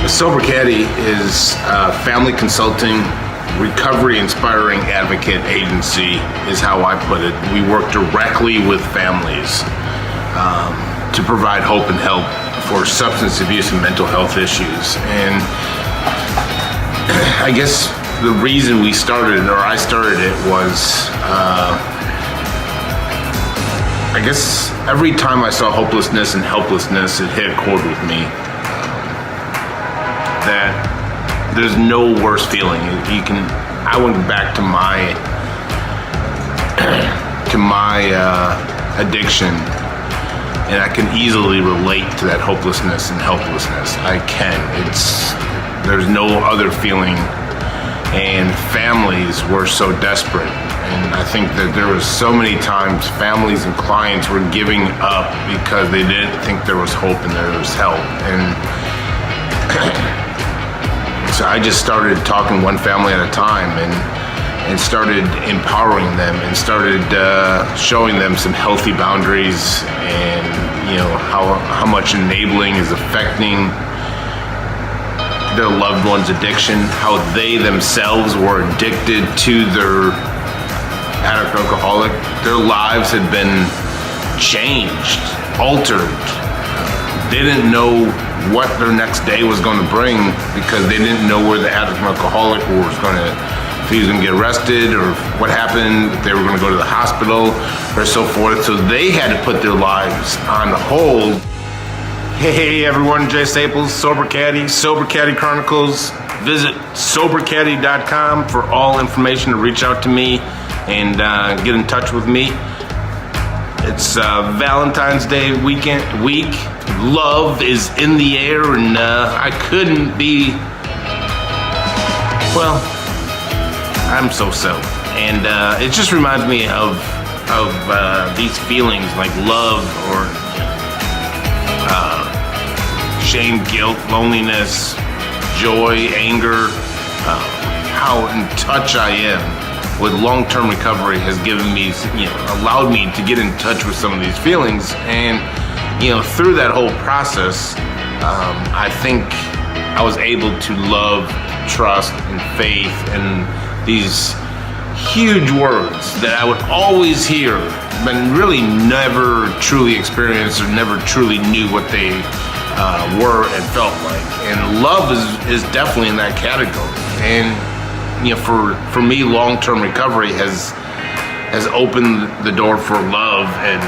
Sober Caddy is a family consulting, recovery inspiring advocate agency is how I put it. We work directly with families to provide hope and help for substance abuse and mental health issues. And I guess the reason we started, or I started it, was I guess every time I saw hopelessness and helplessness, it hit a chord with me. That there's no worse feeling. I went back to my addiction, and I can easily relate to that hopelessness and helplessness. I can. There's no other feeling, and families were so desperate. And I think that there was so many times families and clients were giving up because they didn't think there was hope and there was help. And so I just started talking one family at a time and started empowering them and started showing them some healthy boundaries and how much enabling is affecting their loved one's addiction, how they themselves were addicted to their addict alcoholic. Their lives had been changed, altered. They didn't know what their next day was going to bring because they didn't know where the addict alcoholic was going to, if he was going to get arrested or what happened, if they were going to go to the hospital or so forth. So they had to put their lives on hold. Hey everyone, Jay Staples, Sober Caddy, Sober Caddy Chronicles. Visit sobercaddy.com for all information to reach out to me and get in touch with me. It's Valentine's Day week. Love is in the air, and I couldn't be, well, I'm so. And it just reminds me of these feelings like love or shame, guilt, loneliness, joy, anger, how in touch I am with long-term recovery has given me, allowed me to get in touch with some of these feelings. And, through that whole process, I think I was able to love, trust, and faith, and these huge words that I would always hear, but really never truly experienced or never truly knew what they were and felt like. And love is definitely in that category. And for me, long-term recovery has opened the door for love, and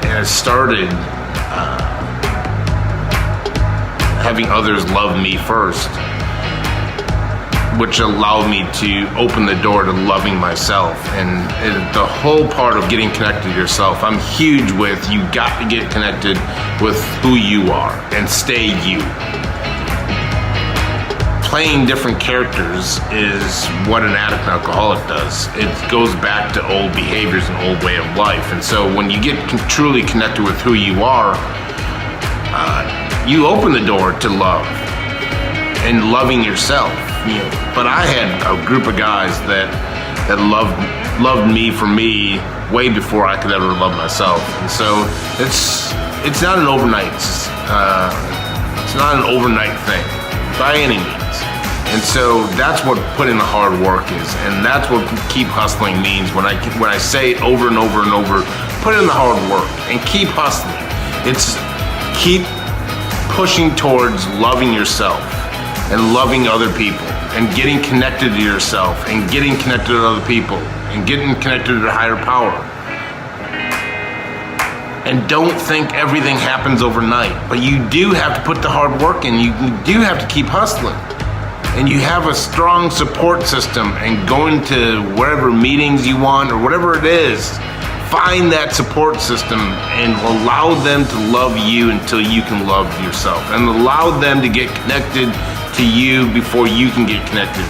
has started having others love me first, which allowed me to open the door to loving myself. And the whole part of getting connected to yourself, I'm huge with, you got to get connected with who you are and stay you. Playing different characters is what an addict and alcoholic does. It goes back to old behaviors and old way of life. And so when you get truly connected with who you are, you open the door to love and loving yourself. But I had a group of guys that loved me for me way before I could ever love myself. And so it's not an overnight. It's not an overnight thing by any means. And so that's what putting the hard work is, and that's what keep hustling means. When I say over and over and over, put in the hard work and keep hustling. It's keep pushing towards loving yourself and loving other people and getting connected to yourself and getting connected to other people and getting connected to the higher power. And don't think everything happens overnight, but you do have to put the hard work in. You do have to keep hustling. And you have a strong support system, and going to wherever meetings you want or whatever it is, find that support system and allow them to love you until you can love yourself, and allow them to get connected to you before you can get connected.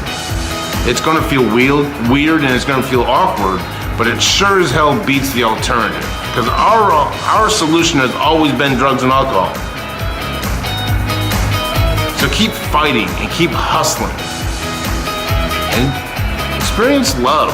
It's going to feel weird and it's going to feel awkward, but it sure as hell beats the alternative, because our solution has always been drugs and alcohol. So keep fighting and keep hustling and experience love.